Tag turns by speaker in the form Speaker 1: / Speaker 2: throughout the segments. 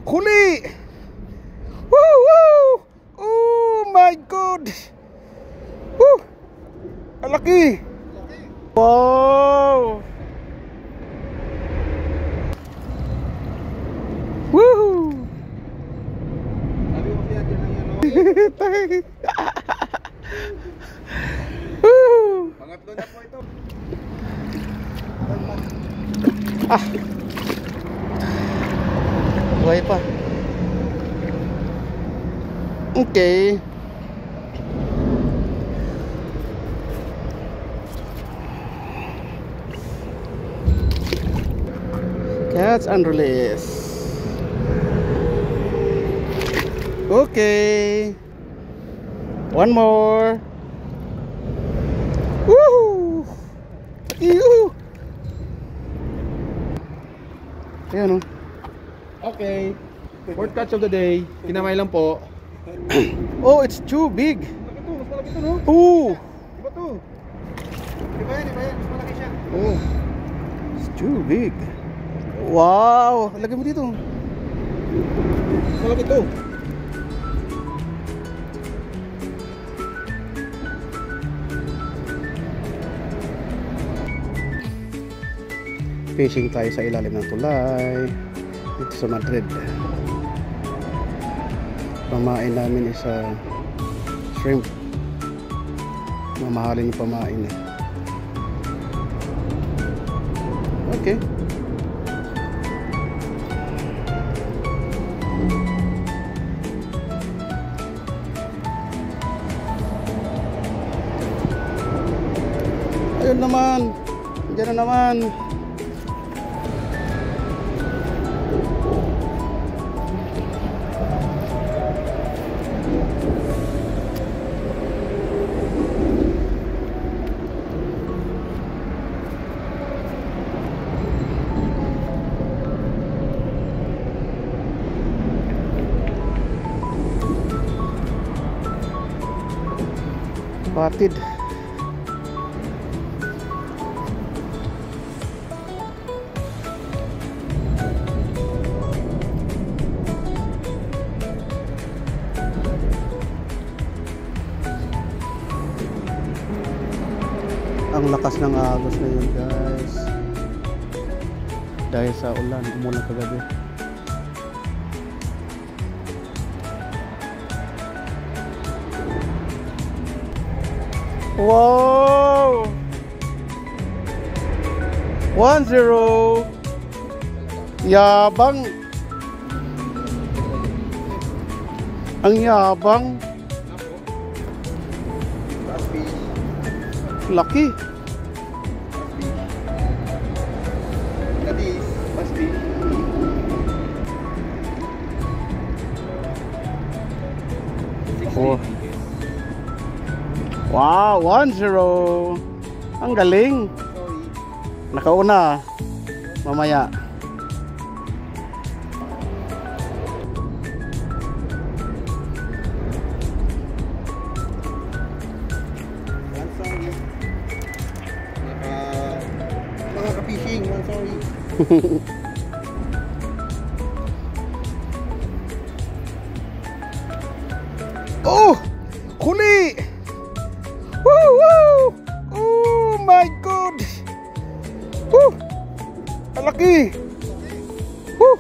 Speaker 1: Huli! Woo! Woo! Oh my God! Woo! Ang laki! Wow! Woo!
Speaker 2: Sabi mo siya dyan ang yan, no?
Speaker 1: Woo!
Speaker 2: Pangatlo na po ito.
Speaker 1: Ah! Buhay pa. Okay. Catch and release. Okay. One more. Woohoo! Yoo! Ayan o.
Speaker 2: Okay. Fourth catch of the day. Kinamay lang po.
Speaker 1: Oh, it's too big.
Speaker 2: Mas malaki ito, no?
Speaker 1: Oh,
Speaker 2: Diba to? Diba yan? Mas malaki siya.
Speaker 1: oh, it's too big. Wow, lagay mo dito.
Speaker 2: Mas malaki ito.
Speaker 1: Fishing tayo sa ilalim ng tulay dito sa Madrid. Pamain namin is shrimp. Mamahalin yung pamain eh. Okay. Ayun naman. Diyan na naman. Spotted. Ang lakas ng agos na yun, guys, dahil sa ulan, umulan kagabi. Wow! 1-0. Yabang. Ang yabang. Laki.
Speaker 2: Kadis. Basti.
Speaker 1: Oh. Wow, 1-0. Ang galing.
Speaker 2: Sorry.
Speaker 1: Nakauna. Mamaya.
Speaker 2: One sorry. Mga ka-fishing. One sorry.
Speaker 1: Oh! Huli! Woo! Woo! Oh my God! Woo! Ang laki! Woo!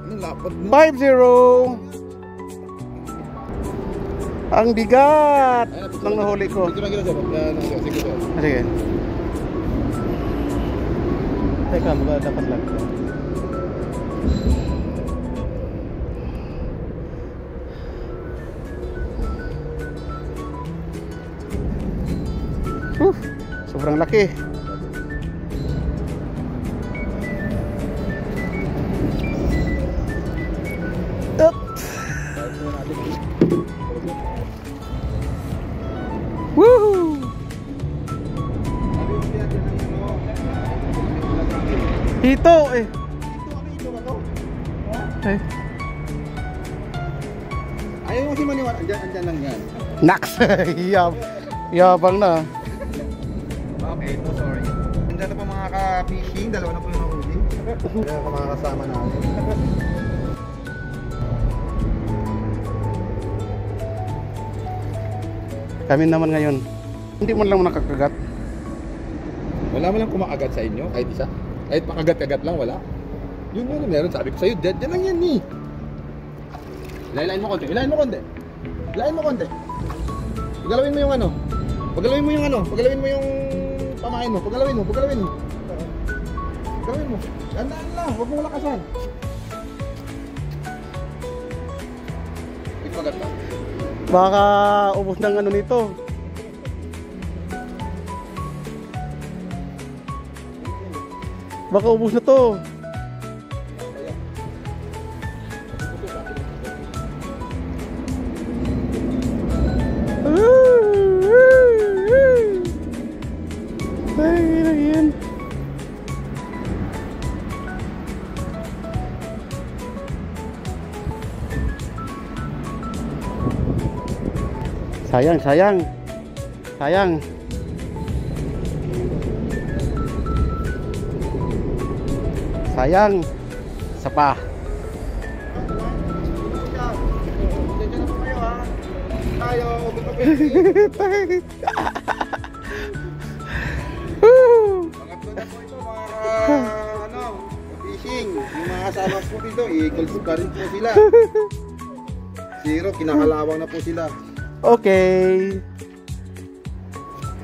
Speaker 2: Anong lapad mo?
Speaker 1: 5-0. Ang bigat ng nahuli ko.
Speaker 2: Ito lang gila sir. Sige sir.
Speaker 1: Sige. Teka, dapat lang. Sobrang laki. Up. Woohoo!
Speaker 2: Sabi mo siya dyan ang yan, no?
Speaker 1: Hito eh.
Speaker 2: Ito ba to?
Speaker 1: Eh.
Speaker 2: Ayaw mo si maniwala. Andyan lang yan.
Speaker 1: Naks. Yabang na.
Speaker 2: Okay, no sorry. Andyan na po mga ka-fishing. Dalawa na po yung nahuli. Kaya mga kasama namin.
Speaker 1: Kami naman ngayon. Hindi mo lang nakakagat.
Speaker 2: Wala man lang kumakagat sa inyo, kahit isa. Kahit makagat-kagat lang, wala. Yun meron. Sabi ko sa'yo, dead lang yan eh. Ilayin mo konti. Ilayin mo konti. Pagalawin mo yung ano. Pagalawin mo yung pamain mo. Pagalawin mo. Pagalawin mo. Gandaan lang, huwag mo lakasan. Ito magat lang.
Speaker 1: Baka ubos ng ano nito. Baka ubos na to. Sayang. Sapa.
Speaker 2: Tayo, pangatlo na po ito mga fishing. Yung mga kasama po dito, eagles pa rin po sila. Zero, kinakalawang na po sila.
Speaker 1: Okay.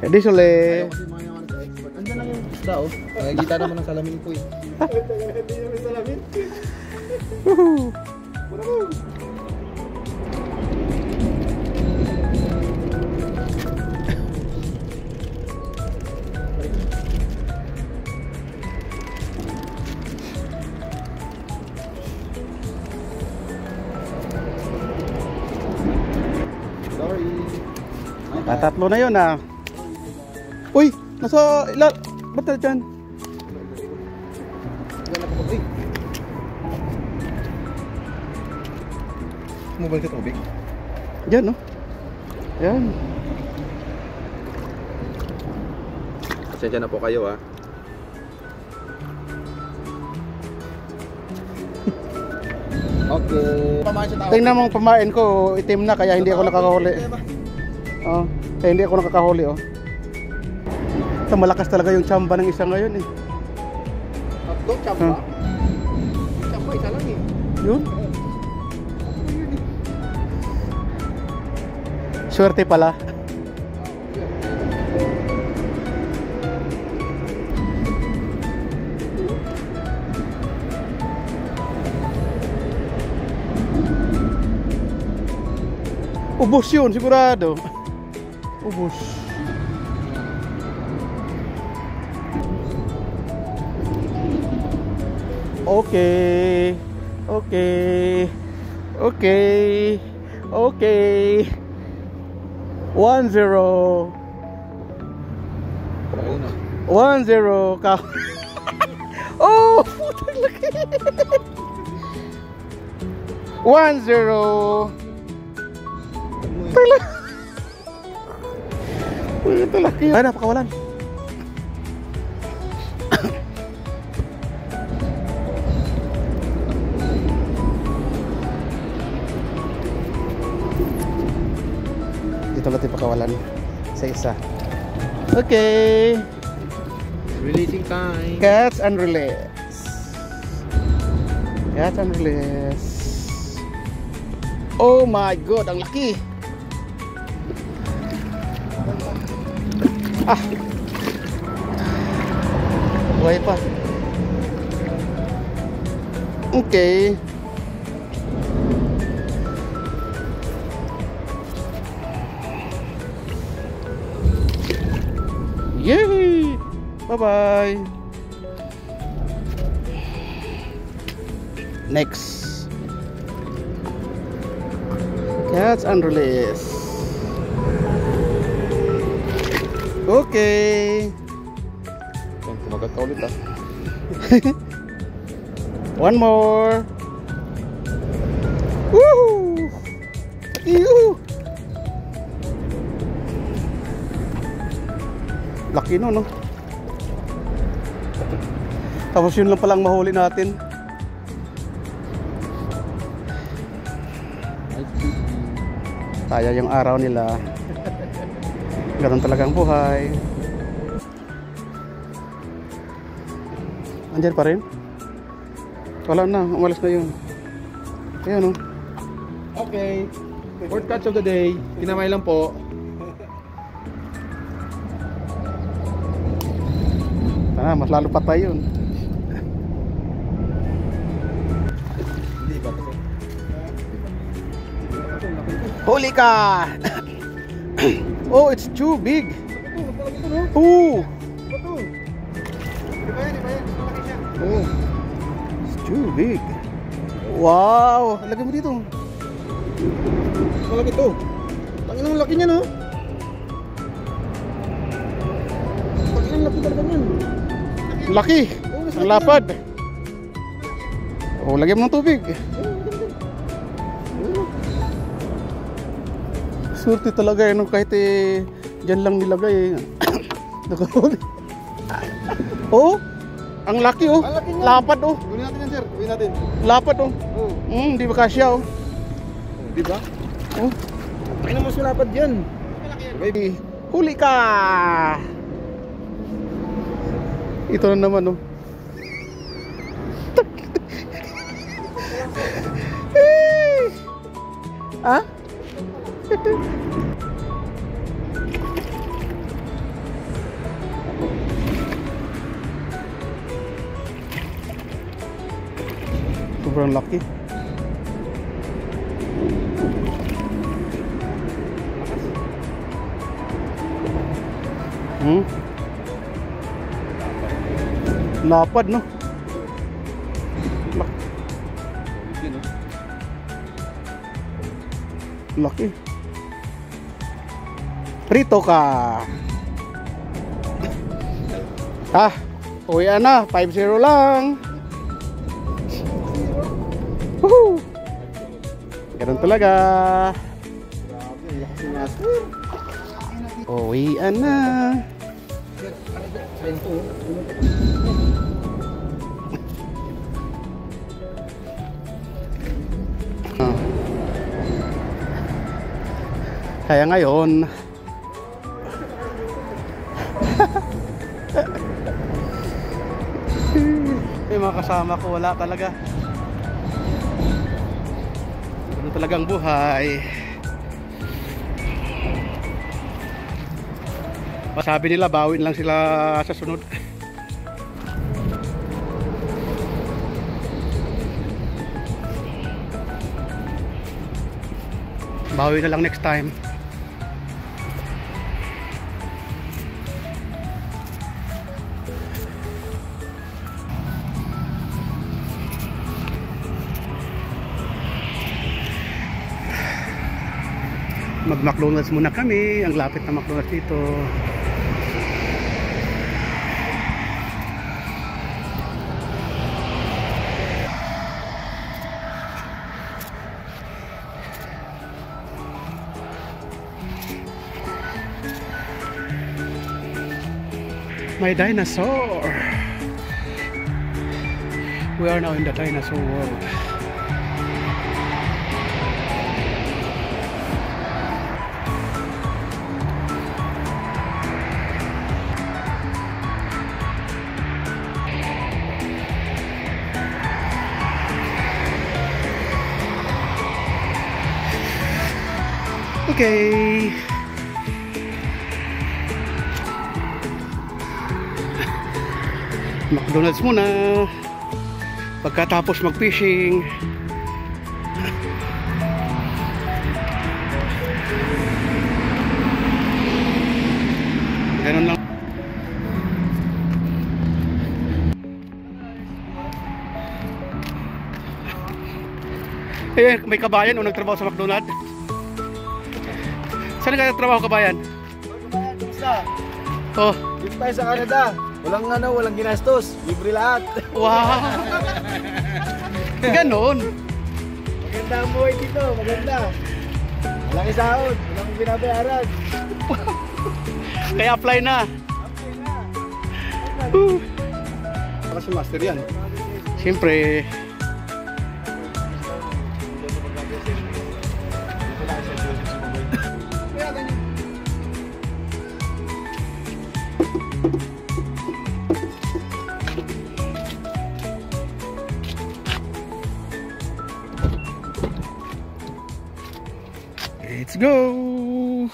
Speaker 1: Edi sole.
Speaker 2: Ayaw kasi mga yaman sa expert. Andyan lang yung isda oh. Nakikita naman ng salamin po eh. Hindi naman salamin. Sorry.
Speaker 1: Tatlo na yun ah. Uy, nasa ilan? Ba't na dyan?
Speaker 2: Mobile ka tubig?
Speaker 1: Dyan no? Yan.
Speaker 2: Pasensya na po kayo ha. Okay. Pamain sa tao.
Speaker 1: Tingnan mong pamain ko, itim na kaya hindi ako nakakahuli. Oh, kaya hindi ako nakakahuli oh. Ito, malakas talaga yung tsamba ng isa ngayon eh.
Speaker 2: Tatlo, tsamba? Tsamba, isa lang eh.
Speaker 1: Yun. Swerte pala. Ubos yun, sigurado. Ubos. Okay. Okay. Okay. Okay. 1-0. 1-0 ka. Oh, putang laki. 1-0. Ito laki. Ay, napakawalan. Dito natin pakawalan sa isa. Okay.
Speaker 2: Releasing time.
Speaker 1: Catch and release. Catch and release. Oh my god, ang laki. Ah. Buhay pa. Okay. Yay! Bye-bye. Next. Catch and release. Okay.
Speaker 2: Kumagat ka ulit ah.
Speaker 1: One more. Woo! Ew! Laki no, no? Tapos yun lang palang mahuli natin. Kaya yung araw nila. Ganun talaga ang buhay. Andyan pa rin? Wala na, umalis na yun. Ayan o.
Speaker 2: Okay. Fourth catch of the day. Kinamay lang po.
Speaker 1: Mas lalo patay yun.
Speaker 2: Hindi ba kasi?
Speaker 1: Huli ka! Oh, it's too big. Oh! Oh, it's too big. Wow! Lagay mo dito.
Speaker 2: Malaki to. Tangin ang laki niya, no? Tangin ang laki talaga niyan.
Speaker 1: Laki! Ang lapad. Oh, lagyan mo ng tubig. Swerte talaga eh, no? Kahit dyan lang nilagay eh. Nakahuli. Oh! Ang laki oh!
Speaker 2: Ang laki niya.
Speaker 1: Lapad oh!
Speaker 2: Gawin natin yan, sir. Gawin natin.
Speaker 1: Lapad oh!
Speaker 2: Oh.
Speaker 1: Di ba kasya oh?
Speaker 2: Di ba?
Speaker 1: Oh!
Speaker 2: Tangin naman sulapad yan.
Speaker 1: Baby, huli ka! Ito na naman oh. Ha? Sobrang laki. Lapad no? Laki. Prito ka. Uwian na, 5-0 lang. Woohoo! Ganun talaga. Uwian na. Kaya ngayon yung mga kasama ko wala talaga. Ano talagang buhay. Sabi nila bawin lang sila sa sunod. Bawi na lang next time. Mag-McDonald's muna kami. Ang lapit na McDonald's dito. My dinosaur. We are now in the dinosaur world. Okay. McDonald's muna pagkatapos mag-fishing. Ganun lang. May kabayan o nagtrabaho sa McDonald's? Saan ka nagtrabaho, kabayan?
Speaker 3: Kabayan, isa.
Speaker 1: Oh.
Speaker 3: Dito tayo sa Canada. Walang ginastos. Libre lahat.
Speaker 1: Wow. Ganon.
Speaker 3: Maganda ang buhay dito. Maganda. Walang isahod. Walang binabayaran.
Speaker 1: Kaya apply na.
Speaker 3: Okay na.
Speaker 1: Kasi master yan. Siyempre. Let's go!